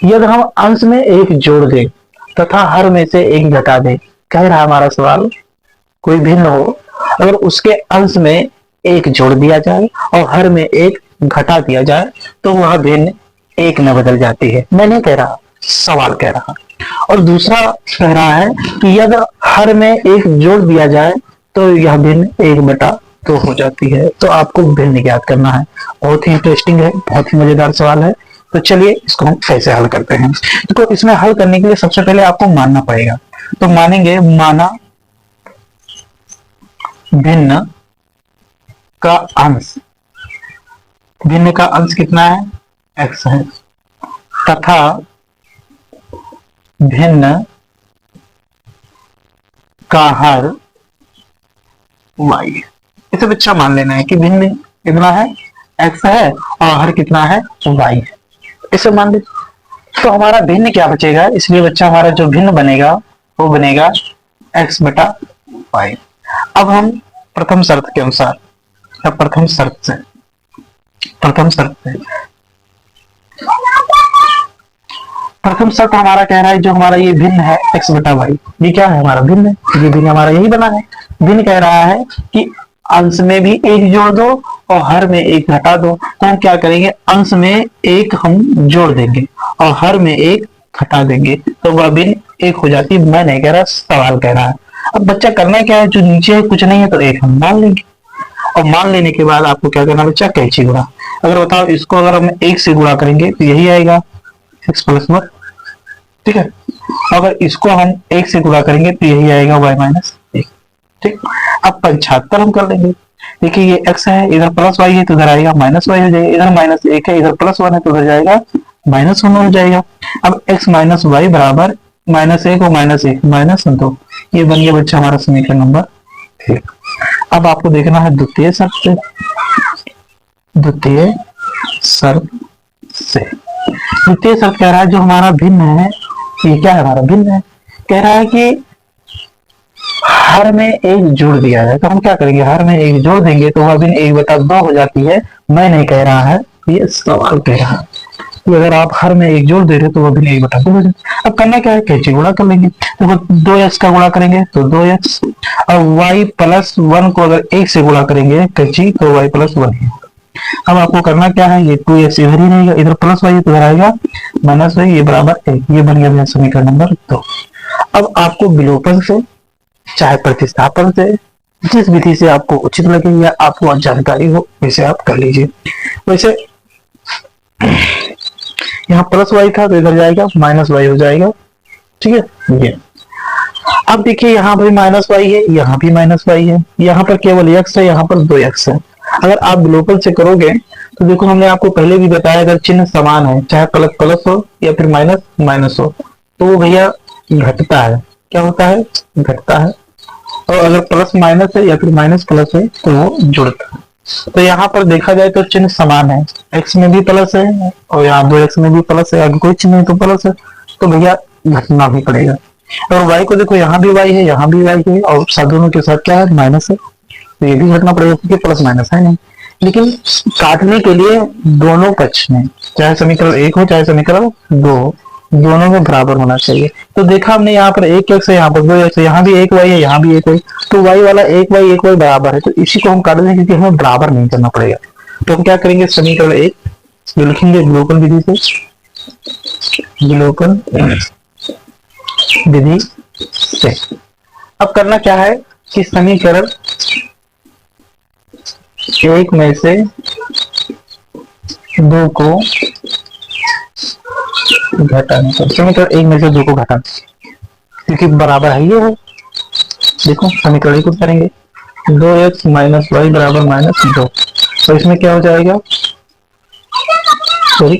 यदि हम अंश में एक जोड़ दें तथा हर में से एक घटा दें, कह रहा हमारा सवाल कोई भिन्न हो, अगर उसके अंश में एक जोड़ दिया जाए और हर में एक घटा दिया जाए तो वह भिन्न एक में बदल जाती है। मैं नहीं कह रहा, सवाल कह रहा। और दूसरा कह रहा है कि यदि हर में एक जोड़ दिया जाए तो यह भिन्न एक बटा दो हो जाती है। तो आपको भिन्न ज्ञात करना है। बहुत ही इंटरेस्टिंग है, बहुत ही मजेदार सवाल है। तो चलिए इसको हम कैसे हल करते हैं। तो इसमें हल करने के लिए सबसे पहले आपको मानना पड़ेगा। तो मानेंगे, माना भिन्न का अंश, भिन्न का अंश कितना है, x है, तथा भिन्न का हर y। इसे बच्चा मान लेना है कि भिन्न कितना है, x है और हर कितना है, y है। इसे मान ले तो हमारा भिन्न क्या बचेगा, इसलिए बच्चा हमारा जो भिन्न बनेगा वो बनेगा x बटा y। अब हम प्रथम शर्त के अनुसार, प्रथम शर्त से प्रथम शर्त हमारा कह रहा है जो हमारा ये भिन्न है x बटा वाई, ये क्या है, हमारा भिन्न है। ये भिन्न हमारा यही बना है। भिन्न कह रहा है कि अंश में भी एक जोड़ दो और हर में एक घटा दो। तो हम क्या करेंगे, अंश में एक हम जोड़ देंगे और हर में एक घटा देंगे तो वह भिन्न एक हो जाती है। मैं नहीं कह रहा, सवाल कह रहा है। अब बच्चा करना क्या है, जो नीचे है कुछ नहीं है तो एक हम मान लेंगे और मान लेने के बाद आपको क्या करना बच्चा, कैंची गुणा। अगर बताओ इसको अगर हम एक से गुणा करेंगे तो यही आएगा x प्लस वन, ठीक है। अगर इसको हम एक से गुणा करेंगे तो यही आएगा y माइनस एक, ठीक। अब 75 हम कर लेंगे। देखिए ये x है, इधर प्लस y है तो इधर आएगा माइनस y हो जाएगा, इधर माइनस एक है, इधर प्लस वन है तो उधर जाएगा माइनस वन हो जाएगा। अब x माइनस वाई बराबर माइनस एक और माइनस एक माइनस दो, ये बन गया बच्चा हमारा समीकरण नंबर एक। अब आपको देखना है द्वितीय शर्त से, द्वितीय शर्त से। द्वितीय शर्त कह रहा है जो हमारा भिन्न है, ये क्या है, हमारा भिन्न है। कह रहा है कि हर में एक जोड़ दिया जाए तो हम क्या करेंगे, हर में एक जोड़ देंगे तो वह भिन्न एक बटा दो हो जाती है। मैं नहीं कह रहा है, ये सवाल कह रहा है कि अगर आप हर में एक जोड़ दे रहे हो तो वह भिन्न एक बटा दो हो जाए। अब करना क्या है, कैंची गुणा कर लेंगे। तो दो एक्स का गुणा करेंगे तो दो एक्स, और वाई प्लस वन को अगर एक से गुणा करेंगे कैंची तो वाई प्लस वन है। अब आपको करना क्या है, ये टू एक्स इधर ही रहेगा, इधर प्लस वाई तो इधर आएगा माइनस वाई, ये बराबर एक। ये बन गया समीकरण नंबर दो। अब आपको विलोपन से चाहे प्रतिस्थापन से, जिस विधि से आपको उचित लगे या आपको जानकारी हो वैसे आप कर लीजिए। वैसे यहाँ प्लस वाई था तो इधर जाएगा माइनस वाई हो जाएगा, ठीक है। ये अब देखिए यहाँ भी माइनस वाई है, यहाँ भी माइनस वाई है, यहाँ पर केवल एक्स है, यहाँ पर दो एक्स है। अगर आप ग्लोबल से करोगे तो देखो हमने आपको पहले भी बताया, अगर चिन्ह समान है, चाहे प्लस प्लस हो या फिर माइनस माइनस हो, तो वो भैया घटता है। क्या होता है, घटता है। और अगर प्लस माइनस है या फिर माइनस प्लस है तो वो जुड़ता है। तो यहाँ पर देखा जाए तो चिन्ह समान है, x में भी प्लस है और यहाँ दो एक्स में भी प्लस है, अगर कोई चिन्ह है तो प्लस है, तो भैया घटना भी पड़ेगा। और y को देखो, यहाँ भी y है, यहाँ भी y है, और दोनों के साथ क्या है, माइनस है, तो ये भी घटना पड़ेगा क्योंकि प्लस माइनस है नहीं। लेकिन काटने के लिए दोनों पक्ष में, चाहे समीकरण एक हो चाहे समीकरण दो हो, दोनों में बराबर होना चाहिए। तो देखा हमने यहाँ पर एक एक्स है, यहाँ पर दो एक्स है, यहाँ भी एक वाई है, यहाँ भी एक वाई, तो वाई वाला एक वाई बराबर है, तो इसी को हम काट देंगे क्योंकि हमें बराबर नहीं करना पड़ेगा। तो हम क्या करेंगे, समीकरण एक जो लिखेंगे विलोपन विधि से, विलोपन विधि से। अब करना क्या है कि समीकरण एक में से दो को घटाना, समीकरण एक में से दो को घटाना क्योंकि बराबर है ये है। देखो समीकरण एक करेंगे, दो एक्स माइनस वाई बराबर माइनस दो, तो इसमें क्या हो जाएगा, सॉरी,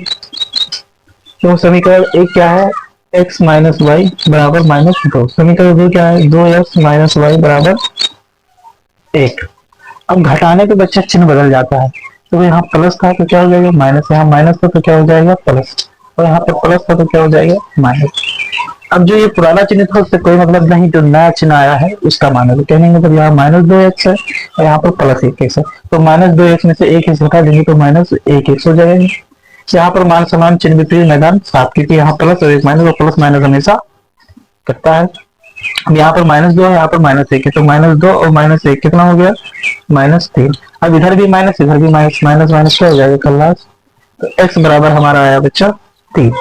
तो समीकरण एक क्या है, x माइनस वाई बराबर माइनस दो। समीकरण दो क्या है, दो एक्स माइनस वाई बराबर एक। अब घटाने पे बच्चा चिन्ह बदल जाता है, तो यहाँ प्लस था तो क्या हो जाएगा माइनस, यहाँ माइनस था तो क्या हो जाएगा प्लस, और यहाँ पे प्लस था तो क्या हो जाएगा माइनस। अब जो ये पुराना चिन्ह था उससे कोई मतलब नहीं, जो नया चिन्ह आया है उसका मान लो। कहने मतलब यहाँ माइनस दो एक्स है और यहाँ पर प्लस एक एक्स है, तो माइनस दो एक्स में से एक एक्स घटा देंगे तो माइनस एक एक्स हो जाएगा। यहाँ पर मान समान चिन्ह विपरीत मैदान साफ, क्योंकि यहाँ प्लस और एक माइनस, और प्लस माइनस हमेशा कटता है। अब यहाँ पर -2 है, यहाँ पर -1 है, तो -2 और -1 कितना हो गया, -3। अब इधर भी माइनस, इधर भी माइनस, माइनस माइनस क्या हो जाएगा खल्लास। तो x बराबर हमारा आया बच्चा 3।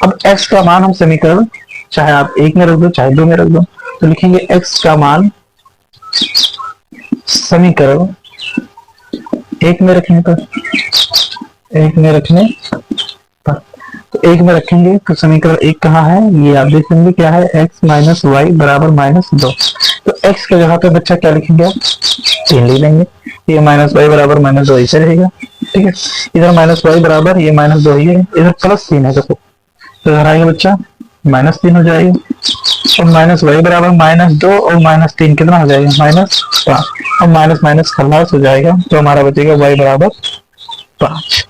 अब x का मान हम समीकरण चाहे आप 1 में रख दो चाहे 2 में रख दो, तो लिखेंगे x का मान समीकरण 1 में रखने पर, 1 में रखने पर, तो 1 में रखेंगे तो समीकरण 1 कहाँ है, ये आप देख लेंगे क्या है, x माइनस वाई बराबर -2। तो x का जगह पे बच्चा क्या लिखेंगे आप 3 ले लेंगे, ये -y बराबर -2 ऐसे रहेगा, ठीक है। इधर -y बराबर ये -2 ही है, इधर +3 है, देखो तो इधर आएगा बच्चा -3 हो जाएगा, और -y बराबर -2 और -3 कितना हो जाएगा, -5, और माइनस माइनस खल्लास हो जाएगा, तो हमारा बचेगा y बराबर 5।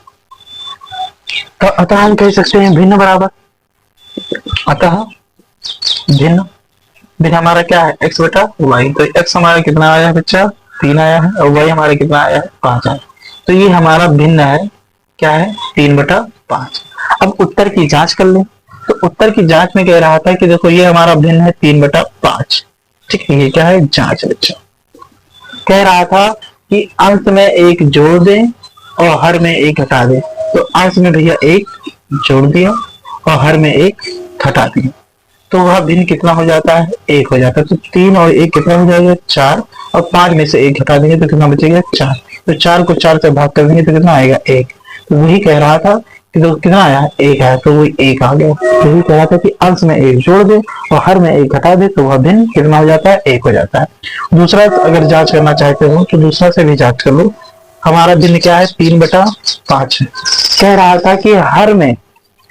तो अतः हम कह सकते हैं भिन्न बराबर, अतः भिन्न भिन्न हमारा क्या है, x बटा y। तो x हमारा कितना आया है बच्चा 3 आया है, और y हमारा कितना आया है 5 आया। तो ये हमारा भिन्न है, क्या है 3/5। अब उत्तर की जांच कर लें, तो उत्तर की जांच में कह रहा था कि देखो ये हमारा भिन्न है 3/5, ठीक है। ये क्या है, जांच बच्चा। कह रहा था कि अंश में एक जोड़ दें और हर में एक घटा दें, तो अंश में भैया एक जोड़ दिया और हर में एक घटा दिया, तो वह भिन्न कितना हो जाता है, 1 हो जाता है। तो 3 और 1 कितना हो जाएगा 4, और 5 में से 1 घटा देंगे तो कितना बचेगा 4। तो 4 को 4 से भाग कर देंगे तो कितना आएगा 1। तो वही कह रहा था कि तो कितना आया 1 है, तो वही 1 आ गया। तो वही कह रहा था कि अंश में 1 जोड़ दे और हर में 1 घटा दे, तो वह भिन्न कितना हो जाता है, 1 हो जाता है। दूसरा अगर जांच करना चाहते हो तो दूसरा से भी जांच कर लो। हमारा भिन्न क्या है 3/5 है। कह रहा था कि हर में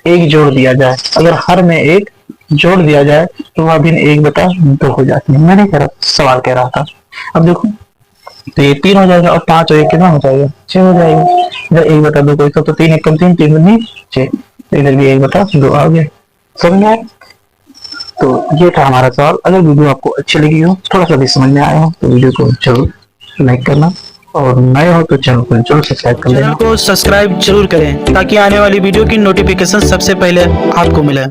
1 जोड़ दिया जाए, अगर हर में 1 जोड़ दिया जाए तो वह भिन्न 1/2 हो जाती है। मैंने कह रहा सवाल कह रहा था। अब देखो तो ये 3 हो जाएगा, और 5 और 1 कितना हो जाएगा 6 हो जाएगा। इधर 1/2 को, तो 3 1 3, 3 दूनी 6, तो इधर भी 1/2 आ गया। समझ में आया? तो ये था हमारा सवाल। अगर वीडियो आपको अच्छी लगी हो, थोड़ा सा भी समझ में आया हो, तो वीडियो को जरूर लाइक करना, और नए हो तो चैनल को जरूर सब्सक्राइब कर लेना। चैनल को सब्सक्राइब जरूर करें ताकि आने वाली वीडियो की नोटिफिकेशन सबसे पहले आपको मिले।